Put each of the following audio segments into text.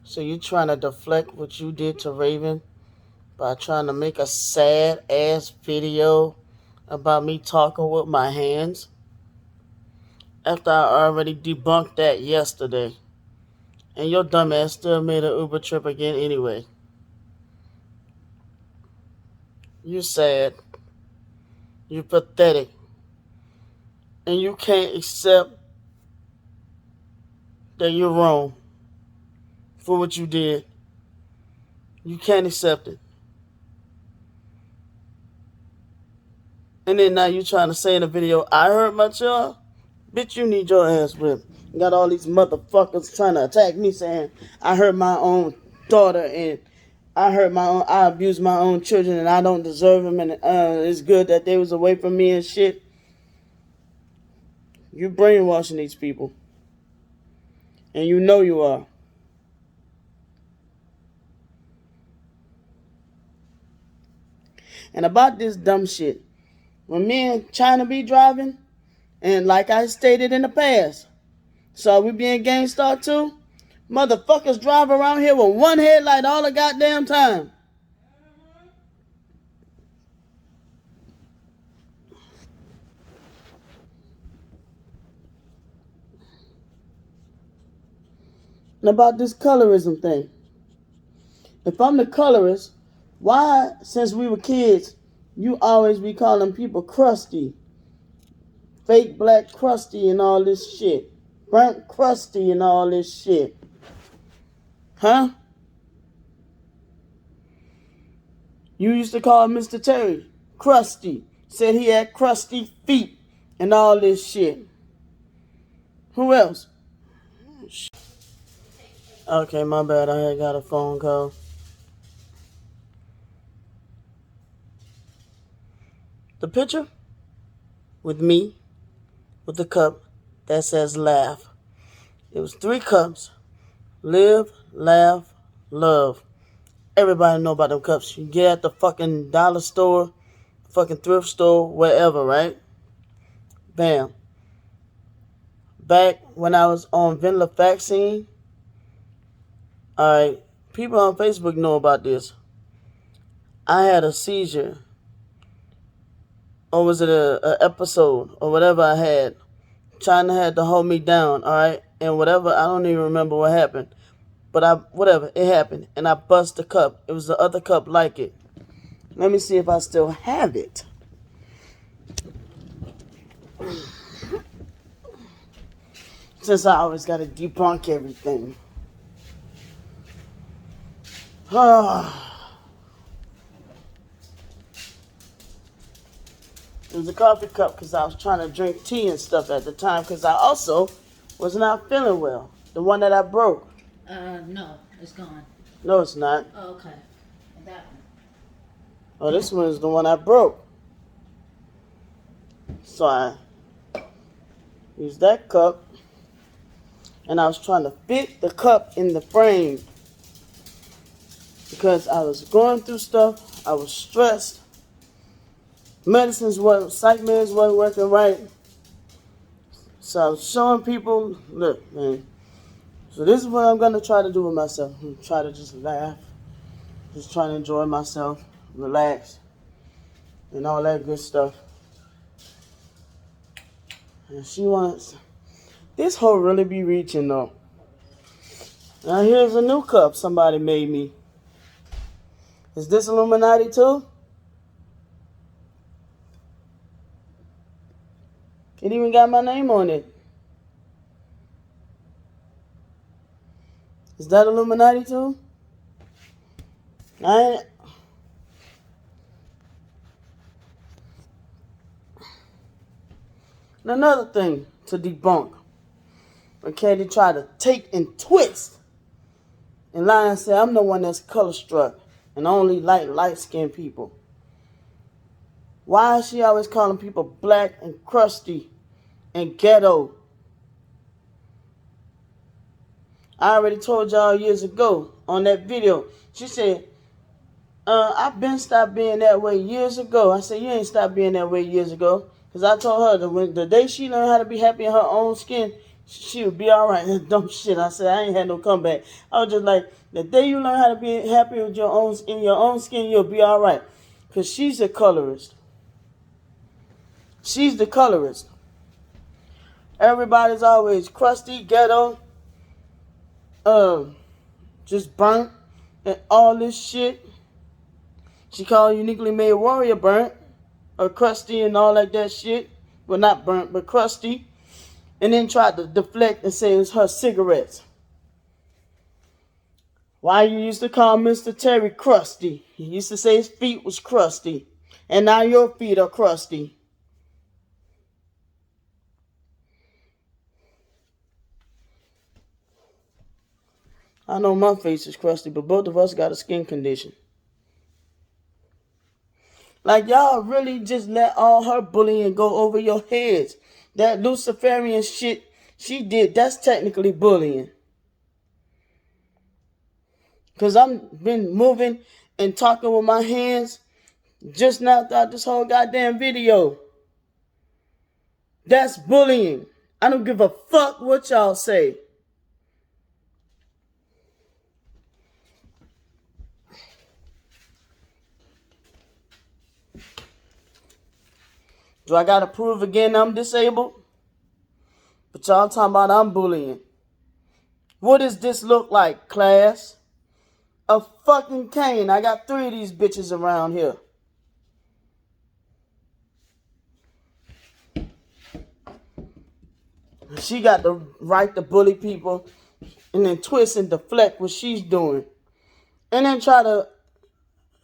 So you trying to deflect what you did to Raven by trying to make a sad ass video about me talking with my hands after I already debunked that yesterday. And your dumb ass still made an Uber trip again anyway. You sad. You pathetic. And you can't accept that you're wrong for what you did. You can't accept it. And then now you trying to say in the video, I hurt my child? Bitch, you need your ass whipped. You got all these motherfuckers trying to attack me saying I hurt my own daughter and I abused my own children and I don't deserve them and it's good that they was away from me and shit. You brainwashing these people. And you know you are. And about this dumb shit, when me and China be driving, and like I stated in the past, so we be in Gangstar too, motherfuckers drive around here with one headlight all the goddamn time. And about this colorism thing. If I'm the colorist, why, since we were kids, you always be calling people crusty? Fake black crusty and all this shit. Burnt crusty and all this shit. Huh? You used to call Mr. Terry crusty. Said he had crusty feet and all this shit. Who else? Okay, my bad. I had got a phone call. The picture with me with the cup that says laugh. It was 3 cups. Live, laugh, love. Everybody know about them cups. You get at the fucking dollar store, fucking thrift store, wherever, right? Bam. Back when I was on venlafaxine, alright, people on Facebook know about this. I had a seizure. Or was it a episode or whatever I had. China had to hold me down, alright? And whatever, I don't even remember what happened. But whatever, it happened. And I bust the cup. It was the other cup like it. Let me see if I still have it. Since I always got to debunk everything. It was a coffee cup because I was trying to drink tea and stuff at the time because I also was not feeling well. The one that I broke. No, it's gone. No, it's not. Oh, okay. And that one. Oh, this one is the one I broke. So I used that cup and I was trying to fit the cup in the frame because I was going through stuff. I was stressed. Medicines weren't, psych meds weren't working right. So I was showing people, look, man. So this is what I'm going to try to do with myself. I'm going to try to just laugh. Just try to enjoy myself, relax, and all that good stuff. And she wants, this hoe really be reaching though. Now here's a new cup somebody made me. Is this Illuminati too? It even got my name on it. Is that Illuminati too? And another thing to debunk. Okay, they try to take and twist. And lie and say, I'm the one that's color struck and only like light-skinned people. Why is she always calling people black and crusty and ghetto? I already told y'all years ago on that video. She said, I've been stopped being that way years ago. I said, you ain't stopped being that way years ago. Because I told her that when the day she learned how to be happy in her own skin, She would be all right. Dumb shit. I said I ain't had no comeback. I was just like, the day you learn how to be happy with your own in your own skin, you'll be all right. Cause she's a colorist. She's the colorist. Everybody's always crusty, ghetto, just burnt, and all this shit. She called Uniquely Made Warrior burnt, or crusty and all like that shit. Well, not burnt, but crusty. And then tried to deflect and say it was her cigarettes. Why you used to call Mr. Terry crusty? He used to say his feet was crusty. And now your feet are crusty. I know my face is crusty, but both of us got a skin condition. Like, y'all really just let all her bullying go over your heads. That Luciferian shit she did, that's technically bullying. Because I've been moving and talking with my hands just now throughout this whole goddamn video. That's bullying. I don't give a fuck what y'all say. Do I gotta prove again I'm disabled? But y'all talking about I'm bullying. What does this look like, class? A fucking cane. I got 3 of these bitches around here. She got the right to bully people and then twist and deflect what she's doing. And then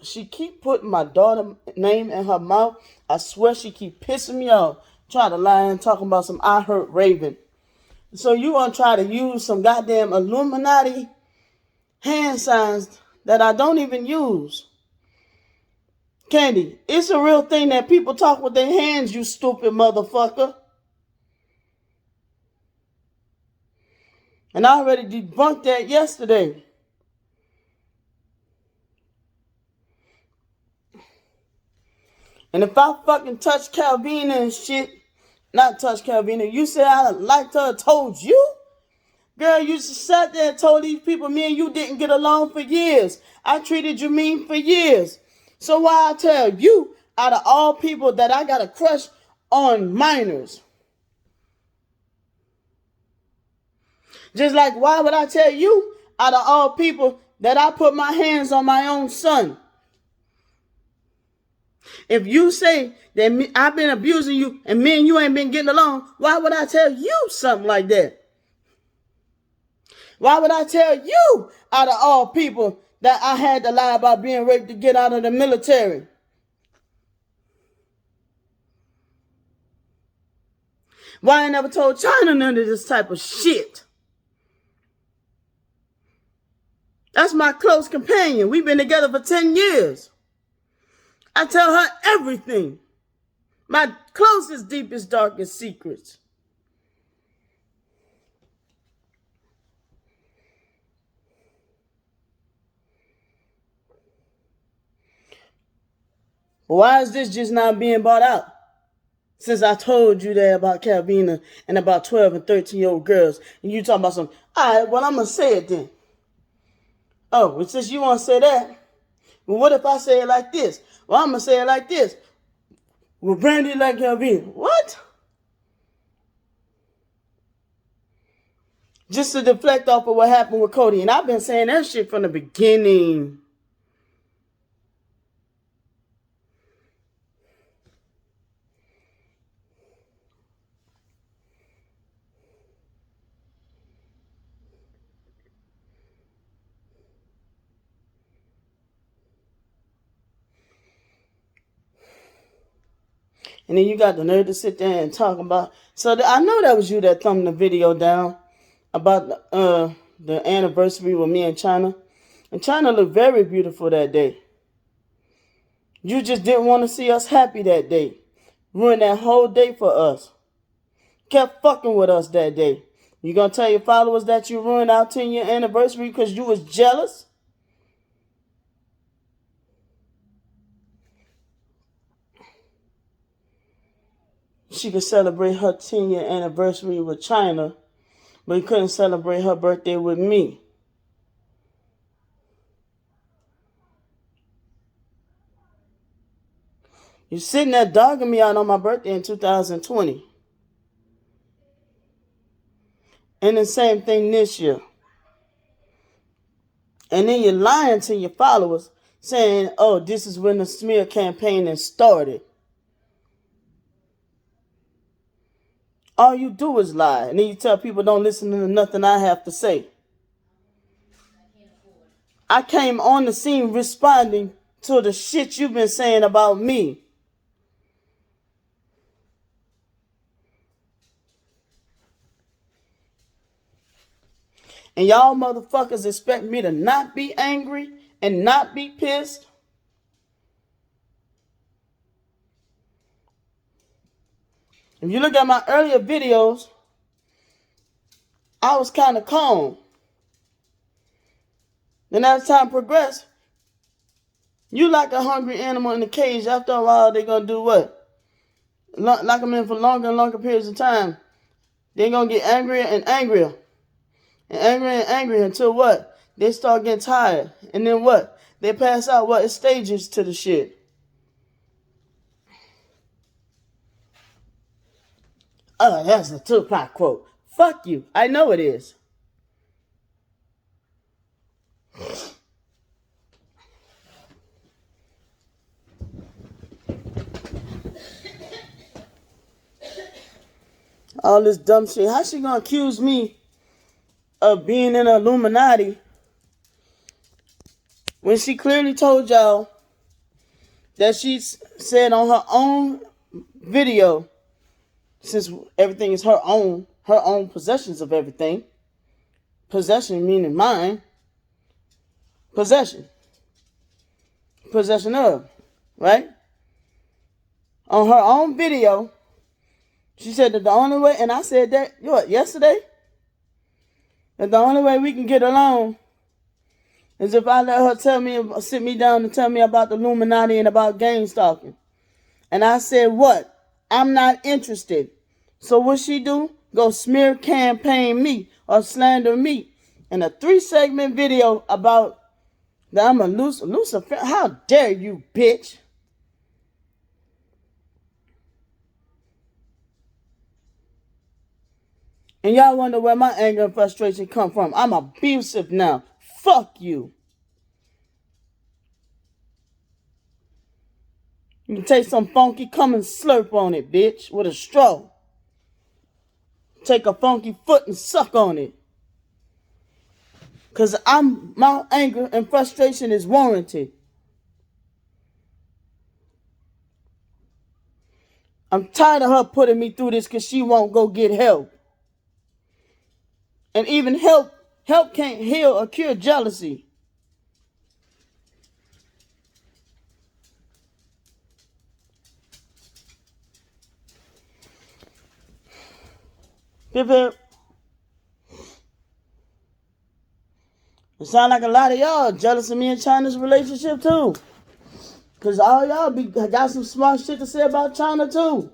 she keep putting my daughter's name in her mouth. I swear she keep pissing me off. Try to lie and talking about some I Heart Raven. So you gonna try to use some goddamn Illuminati hand signs that I don't even use. Candy, it's a real thing that people talk with their hands, you stupid motherfucker. And I already debunked that yesterday. And if I fucking touch Calvina and shit, not touch Calvina, you say I liked her, told you? Girl, you just sat there and told these people me and you didn't get along for years. I treated you mean for years. So why I tell you, out of all people, that I got a crush on minors? Just like why would I tell you, out of all people, that I put my hands on my own son? If you say that I've been abusing you and me and you ain't been getting along, why would I tell you something like that? Why would I tell you, out of all people, that I had to lie about being raped to get out of the military? Why I never told China none of this type of shit? That's my close companion. We've been together for 10 years. I tell her everything. My closest, deepest, darkest secrets. Why is this just not being brought out? Since I told you that about Calvina and about 12 and 13-year-old girls, and you talking about some, all right, well, I'm going to say it then. Oh, well, since you want to say that, well, what if I say it like this? Well, I'm going to say it like this. Well, Brandy like Calvina. What? Just to deflect off of what happened with Cody. And I've been saying that shit from the beginning. And then you got the nerve to sit there and talk about. So I know that was you that thumbed the video down about the anniversary with me and China. And China looked very beautiful that day. You just didn't want to see us happy that day. Ruined that whole day for us. Kept fucking with us that day. You gonna tell your followers that you ruined our 10-year anniversary because you was jealous? She could celebrate her 10-year anniversary with China but he couldn't celebrate her birthday with me. You're sitting there dogging me out on my birthday in 2020. And the same thing this year. And then you're lying to your followers saying, oh, this is when the smear campaign has started. All you do is lie. And then you tell people don't listen to nothing I have to say. I came on the scene responding to the shit you've been saying about me. And y'all motherfuckers expect me to not be angry and not be pissed? If you look at my earlier videos, I was kind of calm. Then as time progressed, you like a hungry animal in a cage. After a while, they're going to do what? Lock them in for longer and longer periods of time. They're going to get angrier and angrier. And angrier and angrier until what? They start getting tired. And then what? They pass out. What? It's stages to the shit. Oh, that's a Tupac quote. Fuck you. I know it is. All this dumb shit. How she gonna accuse me of being in the Illuminati when she clearly told y'all that she said on her own video, since everything is her own possessions of everything. Possession meaning mine. Possession of, right? On her own video, she said that the only way, and I said that, yesterday? That the only way we can get along is if I let her sit me down and tell me about the Illuminati and about gang stalking. And I said, what? I'm not interested. So what she do? Go smear campaign me or slander me in a 3-segment video about that I'm a Lucifer. How dare you, bitch? And y'all wonder where my anger and frustration come from. I'm abusive now. Fuck you. You can take some funky, come and slurp on it, bitch, with a straw. Take a funky foot and suck on it. Because my anger and frustration is warranted. I'm tired of her putting me through this because she won't go get help. And even help can't heal or cure jealousy. Pip pip. It sound like a lot of y'all jealous of me and China's relationship too. Because all y'all got some smart shit to say about China too.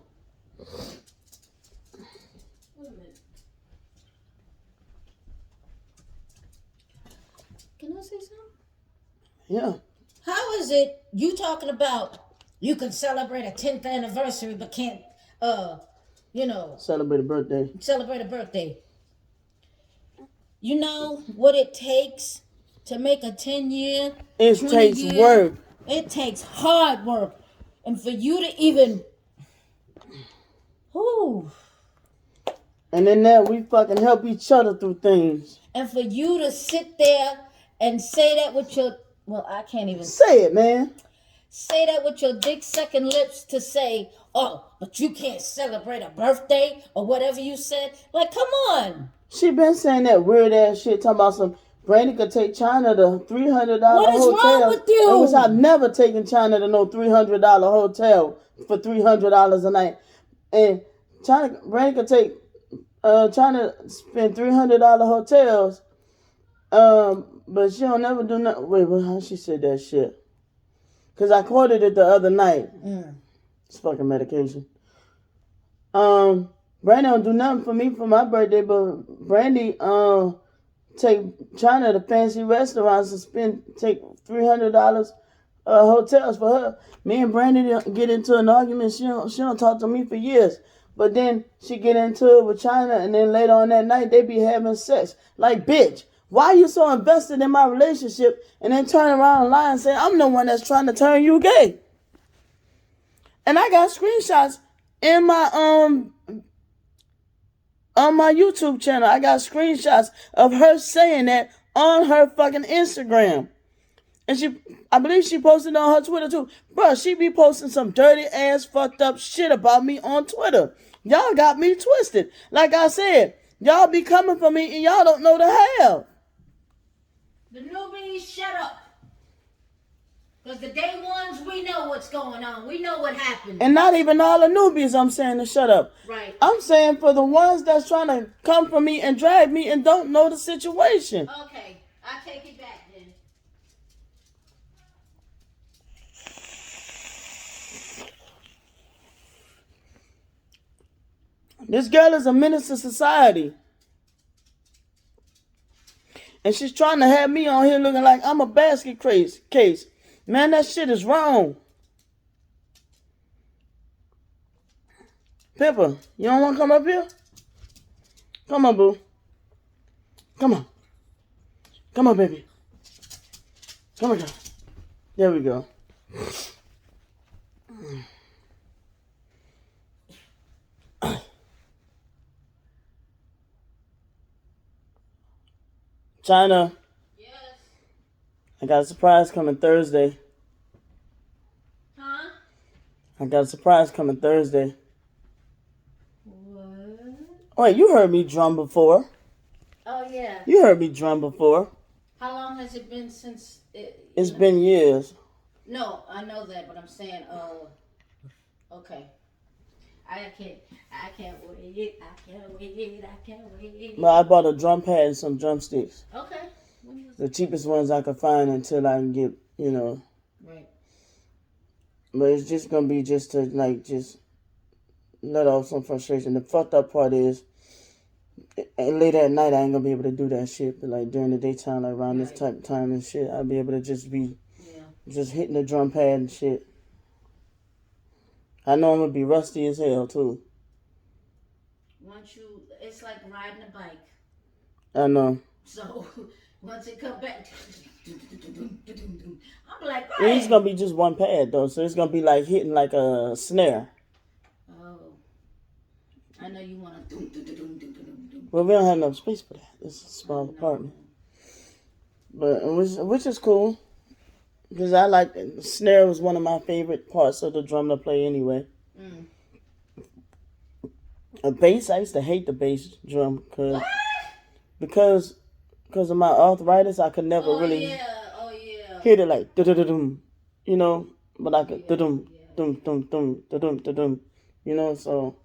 Wait a minute. Can I say something? Yeah. How is it you talking about you can celebrate a 10th anniversary but can't, Celebrate a birthday. celebrate a birthday? You know what it takes to make a 10-year, It 20 takes year? work. It takes hard work. And for you to even... Whew. And in that, we fucking help each other through things. And for you to sit there and say that with your... Well, I can't even... Say it, man. Say that with your dick sucking lips to say, oh, but you can't celebrate a birthday or whatever you said. Like, come on. She been saying that weird ass shit, talking about some Brandy could take China to $300 What is hotel. wrong with you? Which I've never taken China to no $300 hotel for $300 a night. And Brandy could take China spend $300 hotels. But she don't never do nothing. Wait, how she said that shit? Cause I quoted it the other night. It's fucking medication. Brandy don't do nothing for me for my birthday, but Brandy take China to fancy restaurants and take $300 hotels for her. Me and Brandy get into an argument. She don't talk to me for years. But then she get into it with China, and then later on that night they be having sex. Like, bitch, why you so invested in my relationship and then turn around and lie and say I'm the one that's trying to turn you gay? And I got screenshots in my on my YouTube channel. I got screenshots of her saying that on her fucking Instagram. And I believe she posted on her Twitter too. Bruh, she be posting some dirty ass fucked up shit about me on Twitter. Y'all got me twisted. Like I said, y'all be coming for me and y'all don't know the hell. The newbies, shut up. Because the day ones, we know what's going on. We know what happened. And not even all the newbies I'm saying to shut up. Right. I'm saying for the ones that's trying to come for me and drag me and don't know the situation. Okay, I take it back then. This girl is a menace to society. And she's trying to have me on here looking like I'm a basket case. Man, that shit is wrong. Pepper, you don't want to come up here? Come on, boo. Come on. Come on, baby. Come on, girl. There we go. China. Yes. I got a surprise coming Thursday. Huh? I got a surprise coming Thursday. What? Wait, you heard me drum before. Oh, yeah. You heard me drum before. How long has it been since... It's been years. No, I know that, but I'm saying, okay. I can't wait. I can't wait. But I bought a drum pad and some drumsticks. Okay. The cheapest ones I could find until I can get, Right. But it's just going to be just to, just let off some frustration. The fucked up part is, later at night, I ain't going to be able to do that shit. But, during the daytime, around this type of time and shit, I'll be able to just be just hitting the drum pad and shit. I know I'm going to be rusty as hell, too. It's like riding a bike. I know. So, once it come back, I'm like, right. It's going to be just one pad, though. So, it's going to be like hitting like a snare. Oh. I know you want to Well, we don't have enough space for that. It's a small apartment. But, which is cool. Because I like it. Snare was one of my favorite parts of the drum to play anyway. A bass, I used to hate the bass drum because of my arthritis. I could never really hit it like dum, but I could dum, so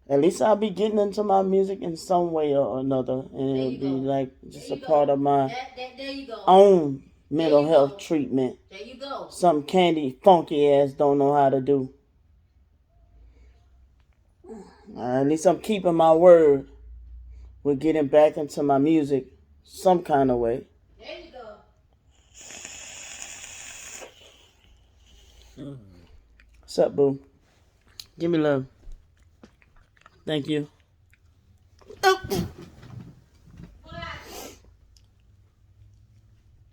at least I'll be getting into my music in some way or another, and it'll be like just a part of my own mental health treatment. There you go. Some candy funky ass don't know how to do. At least I'm keeping my word with getting back into my music some kind of way. There you go. What's up, boo? Give me love. Thank you. Oh. What happened?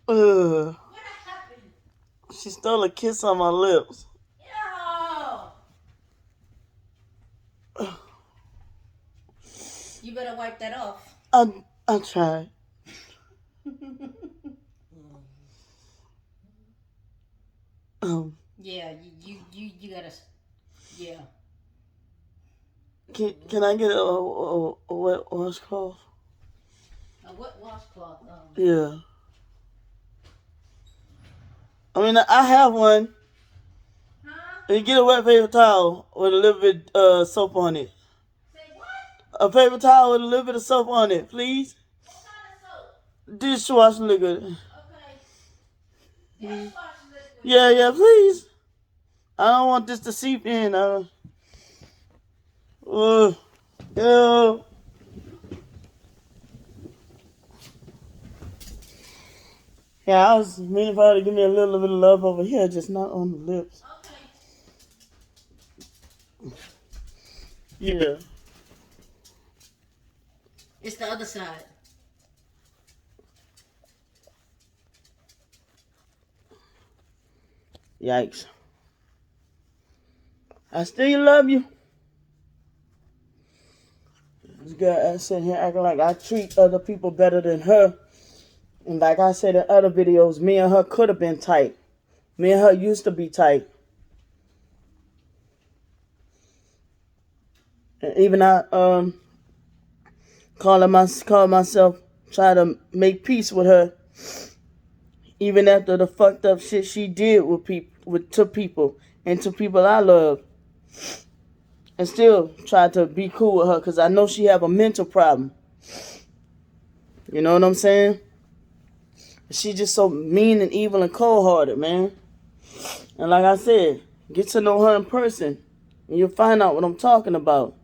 What happened? She stole a kiss on my lips. You better wipe that off. I tried. Yeah, you gotta. Yeah. Can I get a wet washcloth? A wet washcloth. Yeah. I mean, I have one. Huh? You get a wet paper towel with a little bit soap on it. Say what? A paper towel with a little bit of soap on it, please. What kind of soap? Dishwashing liquid. Okay. Dishwashing liquid. Yeah, please. I don't want this to seep in. Yo. Yeah, I was meaning for her to give me a little bit of love over here, just not on the lips. Okay. Yeah. It's the other side. Yikes. I still love you. This girl sitting here acting like I treat other people better than her. And like I said in other videos, me and her could have been tight. Me and her used to be tight. And even I call myself try to make peace with her. Even after the fucked up shit she did to people and to people I love. And still try to be cool with her because I know she have a mental problem. You know what I'm saying? She just so mean and evil and cold-hearted, man. And like I said, get to know her in person and you'll find out what I'm talking about.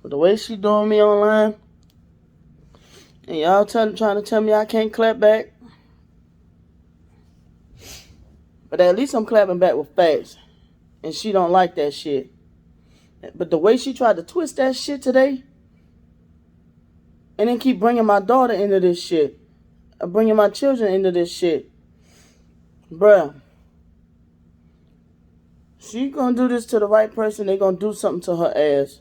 But the way she doing me online, and y'all trying to tell me I can't clap back. But at least I'm clapping back with facts. And she don't like that shit. But the way she tried to twist that shit today, and then keep bringing my daughter into this shit, bringing my children into this shit, bruh. She gonna do this to the right person, they gonna do something to her ass.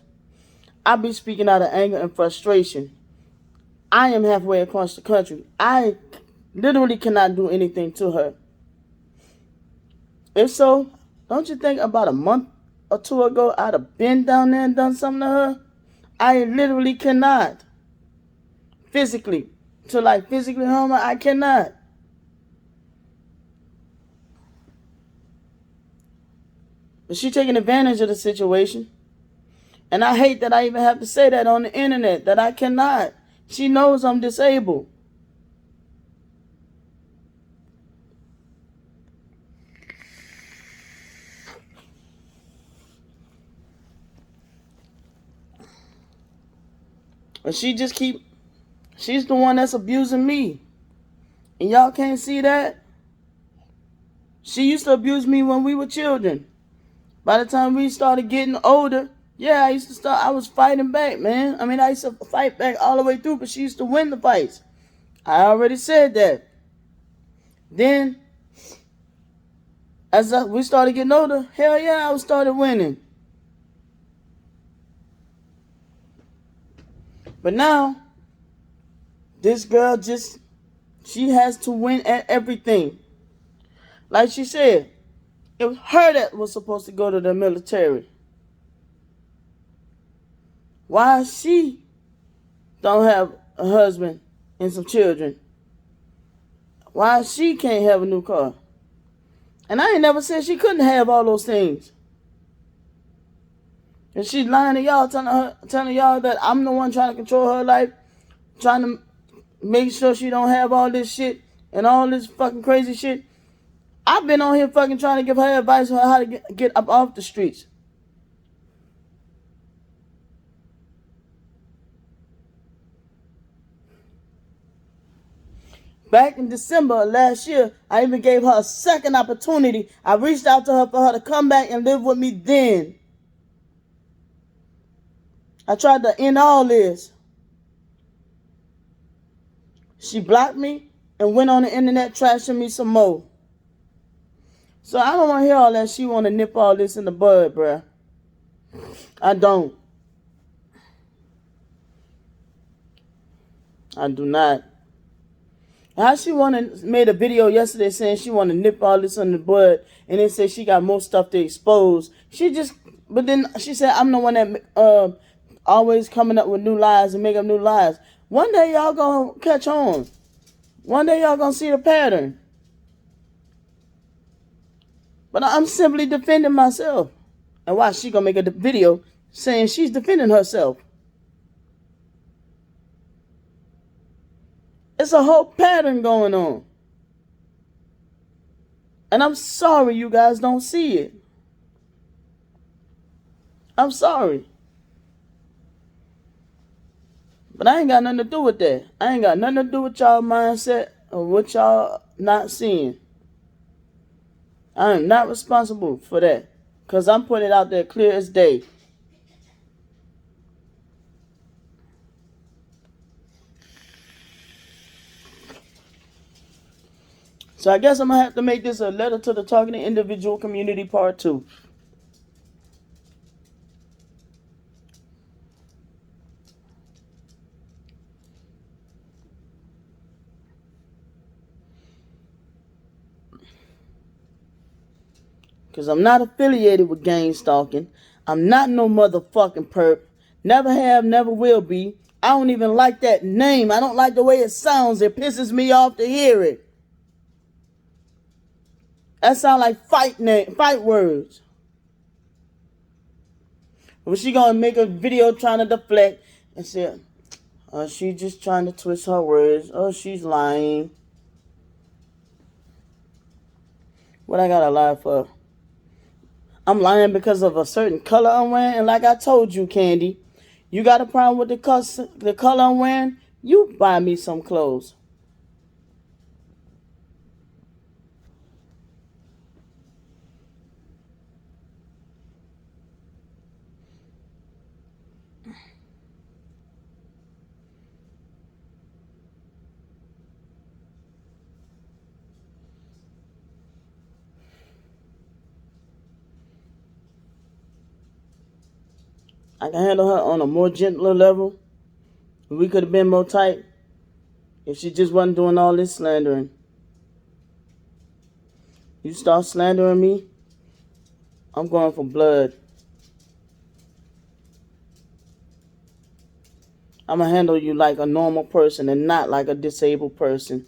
I be speaking out of anger and frustration. I am halfway across the country. I literally cannot do anything to her. If so, don't you think about a month or two ago I'd have been down there and done something to her? I literally cannot. Physically. To like physically harm her, I cannot. But she taking advantage of the situation. And I hate that I even have to say that on the internet, that I cannot. She knows I'm disabled. But she's the one that's abusing me. And y'all can't see that? She used to abuse me when we were children. By the time we started getting older, yeah, I was fighting back, man. I used to fight back all the way through, but she used to win the fights. I already said that. Then, as we started getting older, hell yeah, I started winning. But now, this girl she has to win at everything. Like she said, it was her that was supposed to go to the military. Why she don't have a husband and some children? Why she can't have a new car? And I ain't never said she couldn't have all those things. And she's lying to y'all, telling y'all that I'm the one trying to control her life, trying to make sure she don't have all this shit and all this fucking crazy shit. I've been on here fucking trying to give her advice on how to get up off the streets. Back in December of last year, I even gave her a second opportunity. I reached out to her for her to come back and live with me then. I tried to end all this. She blocked me and went on the internet trashing me some more. So I don't want to hear all that she want to nip all this in the bud, bruh. I don't. I do not. How she made a video yesterday saying she want to nip all this in the bud and then say she got more stuff to expose. But then she said I'm the one that always coming up with new lies and make up new lies. One day y'all gonna catch on. One day y'all gonna see the pattern. But I'm simply defending myself. And why she gonna make a video saying she's defending herself? It's a whole pattern going on. And I'm sorry you guys don't see it. I'm sorry. But I ain't got nothing to do with that. I ain't got nothing to do with y'all mindset or what y'all not seeing. I am not responsible for that. Because I'm putting it out there clear as day. So I guess I'm going to have to make this a letter to the targeted individual community part 2. Because I'm not affiliated with gang stalking. I'm not no motherfucking perp. Never have, never will be. I don't even like that name. I don't like the way it sounds. It pisses me off to hear it. That sound like fight words. Was she gonna make a video trying to deflect and say, oh, she's just trying to twist her words. Oh, she's lying. What I gotta lie for? I'm lying because of a certain color I'm wearing. And like I told you, Candy, you got a problem with the color I'm wearing? You buy me some clothes. I can handle her on a more gentler level. We could have been more tight if she just wasn't doing all this slandering. You start slandering me, I'm going for blood. I'm going to handle you like a normal person and not like a disabled person.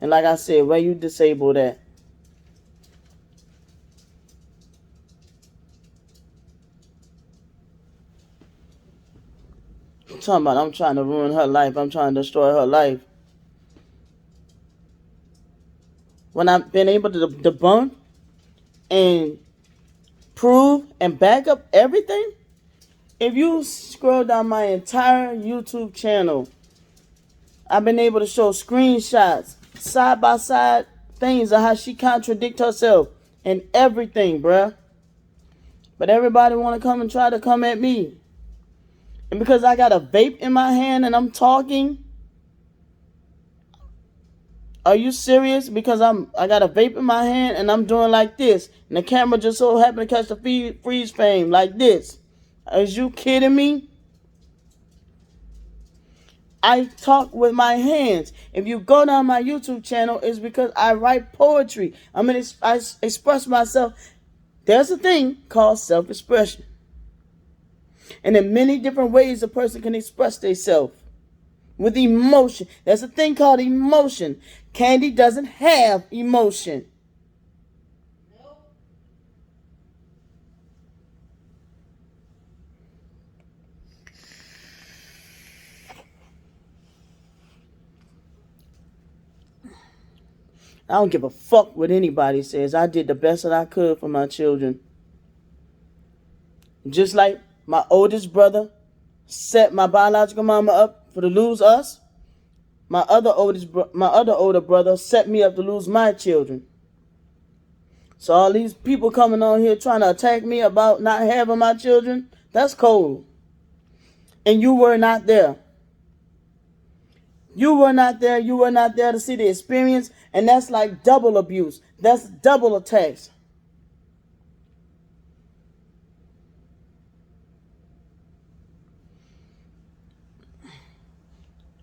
And like I said, where you disabled at? I'm talking about I'm trying to ruin her life. I'm trying to destroy her life. When I've been able to debunk and prove and back up everything, if you scroll down my entire YouTube channel, I've been able to show screenshots, side by side things of how she contradicts herself and everything, bruh. But everybody want to come and try to come at me. And because I got a vape in my hand and I'm talking, are you serious? Because I got a vape in my hand and I'm doing like this, and the camera just so happened to catch the freeze frame like this. Is you kidding me? I talk with my hands. If you go down my YouTube channel, it's because I write poetry. I express myself. There's a thing called self-expression. And in many different ways a person can express themselves. With emotion. There's a thing called emotion. Candy doesn't have emotion. I don't give a fuck what anybody says. I did the best that I could for my children. Just like my oldest brother set my biological mama up to lose us, my other older brother set me up to lose my children. So all these people coming on here trying to attack me about not having my children, that's cold. And you were not there. You were not there. You were not there to see the experience. And that's like double abuse. That's double attacks.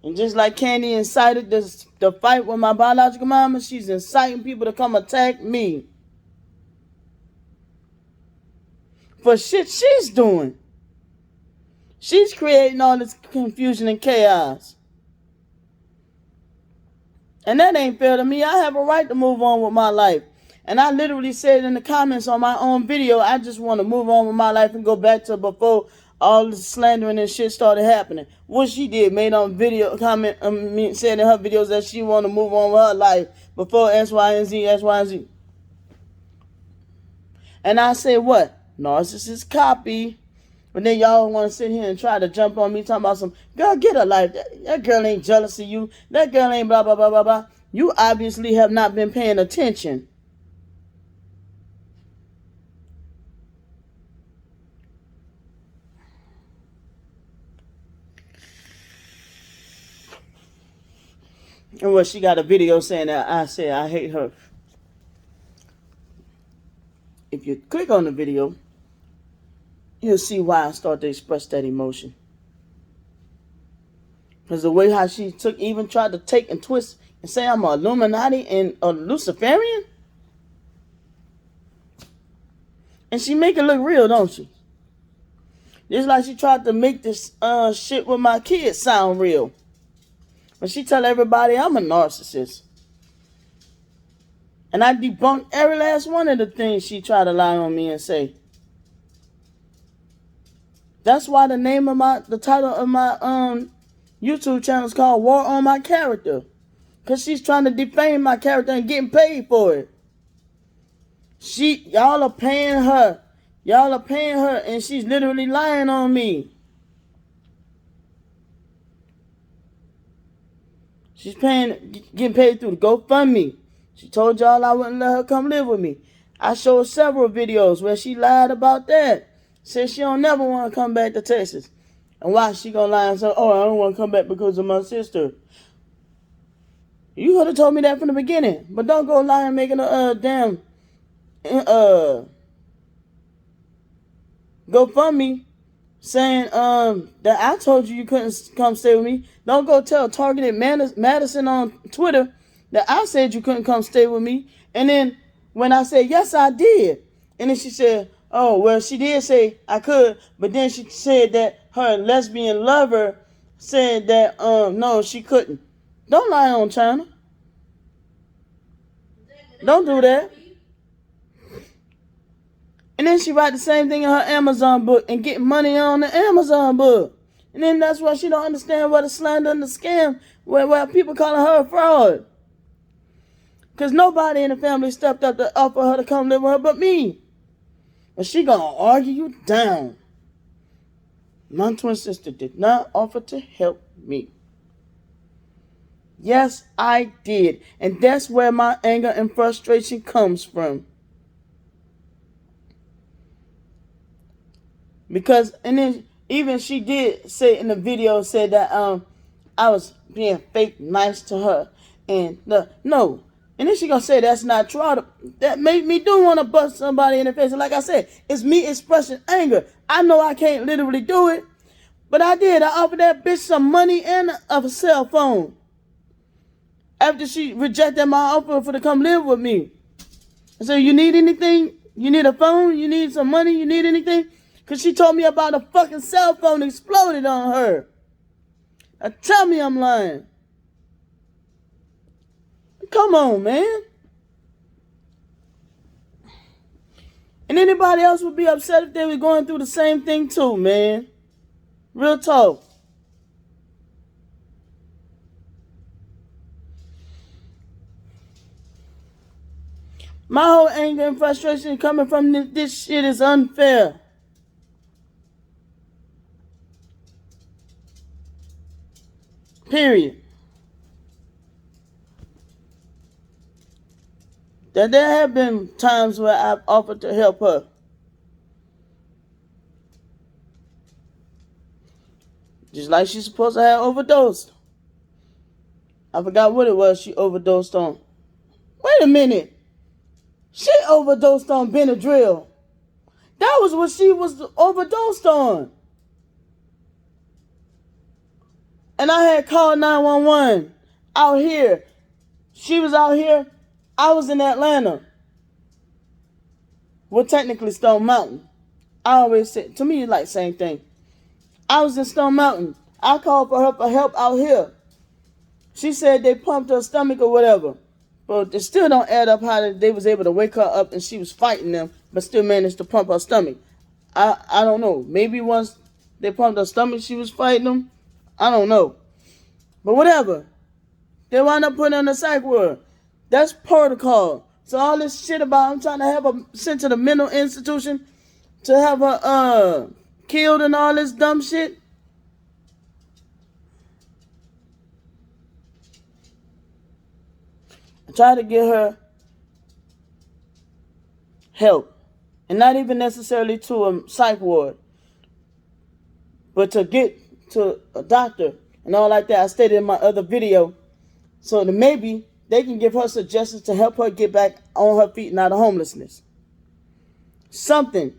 And just like Candy incited the fight with my biological mama, she's inciting people to come attack me. For shit she's doing. She's creating all this confusion and chaos. And that ain't fair to me. I have a right to move on with my life. And I literally said in the comments on my own video, I just want to move on with my life and go back to before all the slandering and shit started happening. What she did, made on video, said in her videos that she want to move on with her life before X, Y, and Z, X, Y, and Z. And I say what? Narcissist copy. But then y'all want to sit here and try to jump on me talking about some, girl, get a life. That girl ain't jealous of you. That girl ain't blah, blah, blah, blah, blah. You obviously have not been paying attention. And what, she got a video saying that I said I hate her. If you click on the video, you'll see why I start to express that emotion. Because the way how she even tried to take and twist and say I'm a Illuminati and a Luciferian. And she make it look real, don't she? Just like she tried to make this shit with my kids sound real. But she tell everybody I'm a narcissist. And I debunked every last one of the things she tried to lie on me and say. That's why the title of my YouTube channel is called War on My Character. Because she's trying to defame my character and getting paid for it. Y'all are paying her. Y'all are paying her and she's literally lying on me. She's getting paid through the GoFundMe. She told y'all I wouldn't let her come live with me. I showed several videos where she lied about that. Said she don't never want to come back to Texas. And why she gonna lie and say, oh, I don't want to come back because of my sister. You could have told me that from the beginning. But don't go lie and making a damn GoFundMe saying that I told you couldn't come stay with me. Don't go tell Targeted Madison on Twitter that I said you couldn't come stay with me. And then when I said, yes, I did. And then she said, oh, well, she did say I could. But then she said that her lesbian lover said that, no, she couldn't. Don't lie on China. Don't do that. And then she write the same thing in her Amazon book and get money on the Amazon book. And then that's why she don't understand what the slander and the scam, where people calling her a fraud. Because nobody in the family stepped up to offer her to come live with her but me. And she gonna argue you down. My twin sister did not offer to help me. Yes, I did. And that's where my anger and frustration comes from. Because, and then even she did say in the video, said that I was being fake nice to her. And no. And then she gonna say that's not true. That made me do want to bust somebody in the face. And like I said, it's me expressing anger. I know I can't literally do it. But I did. I offered that bitch some money and a cell phone. After she rejected my offer for to come live with me. I said, you need anything? You need a phone? You need some money? You need anything? Because she told me about a fucking cell phone exploded on her. Now tell me I'm lying. Come on, man. And anybody else would be upset if they were going through the same thing too, man. Real talk. My whole anger and frustration coming from this shit is unfair. Period. That there have been times where I've offered to help her. Just like she's supposed to have overdosed. I forgot what it was she overdosed on. Wait a minute. She overdosed on Benadryl. That was what she was overdosed on. And I had called 911 out here. She was out here. I was in Atlanta. Well, technically Stone Mountain. I always say, to me, it's like the same thing. I was in Stone Mountain. I called for her for help out here. She said they pumped her stomach or whatever. But it still don't add up how they was able to wake her up and she was fighting them, but still managed to pump her stomach. I don't know. Maybe once they pumped her stomach, she was fighting them. I don't know. But whatever. They wound up putting her in the psych ward. That's protocol. So all this shit about I'm trying to have her sent to the mental institution to have her killed and all this dumb shit. I tried to get her help. And not even necessarily to a psych ward, but to get to a doctor and all like that. I stated in my other video. So that maybe they can give her suggestions to help her get back on her feet and out of homelessness. Something.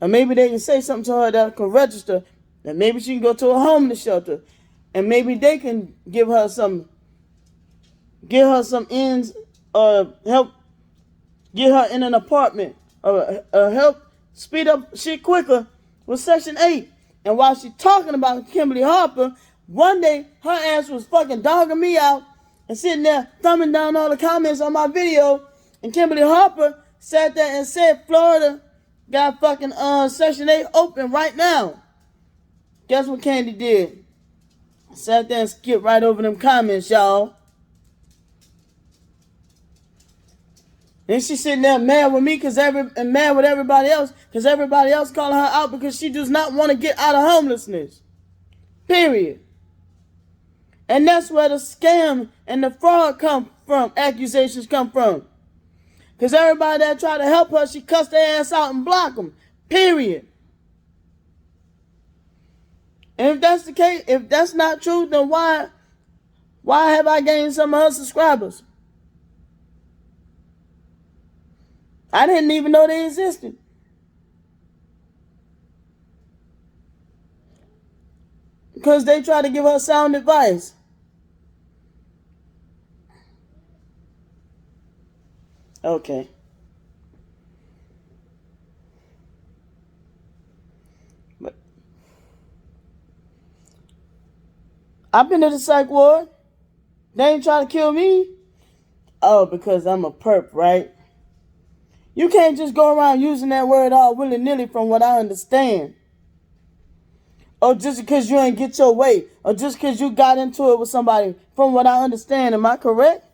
Or maybe they can say something to her that can register. And maybe she can go to a homeless shelter. And maybe they can give her some ends or help get her in an apartment or help speed up shit quicker with Section 8. And while she talking about Kimberly Harper, one day her ass was fucking dogging me out and sitting there thumbing down all the comments on my video. And Kimberly Harper sat there and said Florida got fucking Section 8 open right now. Guess what Candy did? Sat there and skipped right over them comments, y'all. And she's sitting there mad with me and mad with everybody else because everybody else calling her out because she does not want to get out of homelessness. Period. And that's where the scam and the fraud come from, accusations come from. Because everybody that tried to help her, she cussed their ass out and blocked them. Period. And if that's the case, if that's not true, then why have I gained some of her subscribers? I didn't even know they existed. Because they tried to give her sound advice. Okay. But I've been to the psych ward. They ain't trying to kill me. Oh, because I'm a perp, right? You can't just go around using that word all willy-nilly from what I understand. Or just because you ain't get your way. Or just because you got into it with somebody from what I understand. Am I correct?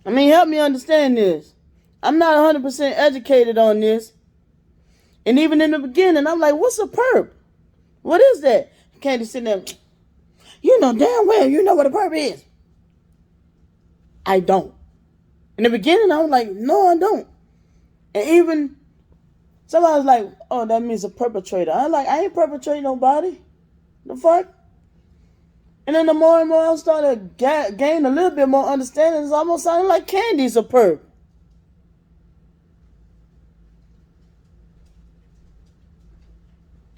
I mean, help me understand this. I'm not 100% educated on this. And even in the beginning, I'm like, what's a perp? What is that? Candy sitting there. You know damn well you know what a perp is. I don't. In the beginning, I was like, no, I don't. And even somebody was like, oh, that means a perpetrator. I'm like, I ain't perpetrating nobody. The fuck? And then the more and more I started gain a little bit more understanding, it's almost sounding like Candy's a perp.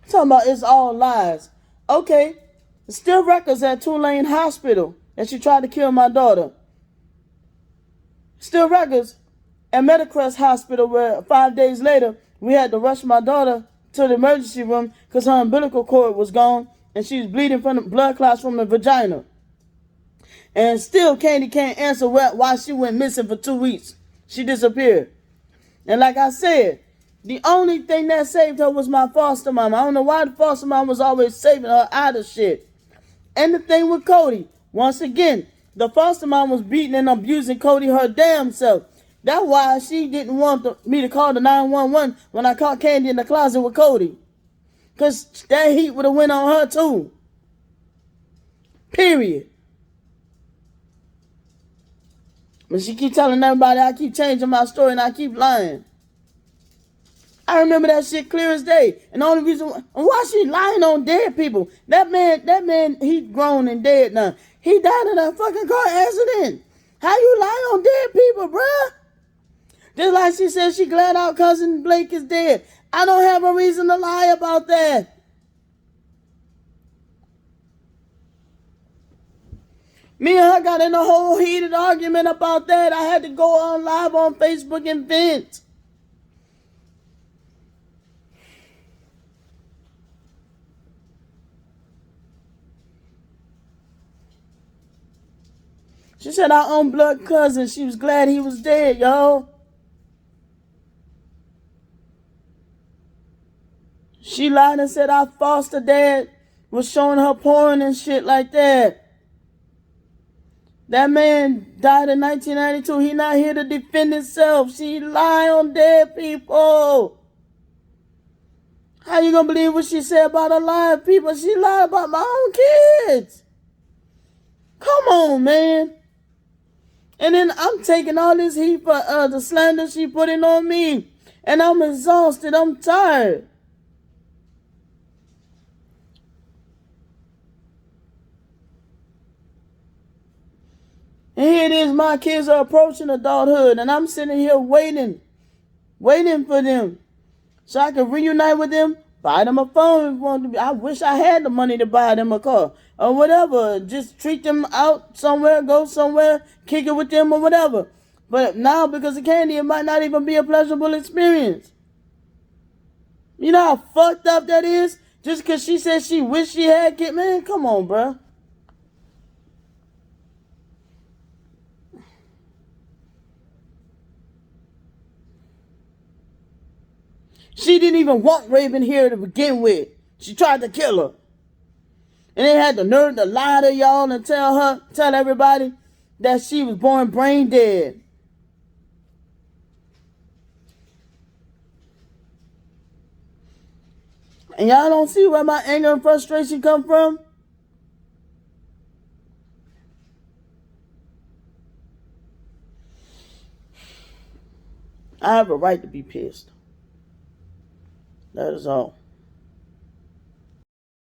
Talking about it's all lies. Okay, there's still records at Tulane Hospital that she tried to kill my daughter. Still records at Medicrest Hospital where 5 days later we had to rush my daughter to the emergency room because her umbilical cord was gone and she was bleeding from the blood clots from the vagina. And still Candy can't answer why she went missing for 2 weeks. She disappeared. And like I said, the only thing that saved her was my foster mom. I don't know why the foster mom was always saving her out of shit. And the thing with Cody, once again, the foster mom was beating and abusing Cody her damn self. That's why she didn't want me to call the 911 when I caught Candy in the closet with Cody. Because that heat would have went on her too. Period. But she keep telling everybody I keep changing my story and I keep lying. I remember that shit clear as day. And the only reason why she lying on dead people. That man, he grown and dead now. He died in a fucking car accident. How you lie on dead people, bruh? Just like she said she glad our cousin Blake is dead. I don't have a reason to lie about that. Me and her got in a whole heated argument about that. I had to go on live on Facebook and vent. She said our own blood cousin, she was glad he was dead, y'all. She lied and said our foster dad was showing her porn and shit like that. That man died in 1992. He not here to defend himself. She lie on dead people. How you gonna believe what she said about alive people? She lied about my own kids. Come on, man. And then I'm taking all this heat for the slander she putting on me. And I'm exhausted. I'm tired. And here it is, my kids are approaching adulthood, and I'm sitting here waiting for them, so I can reunite with them, buy them a phone. I wish I had the money to buy them a car or whatever. Just treat them out somewhere, go somewhere, kick it with them or whatever. But now, because of Candy, it might not even be a pleasurable experience. You know how fucked up that is? Just because she said she wished she had kids. Man, come on, bro. She didn't even want Raven here to begin with. She tried to kill her. And they had the nerve to lie to y'all and tell everybody that she was born brain dead. And y'all don't see where my anger and frustration come from? I have a right to be pissed. That is all.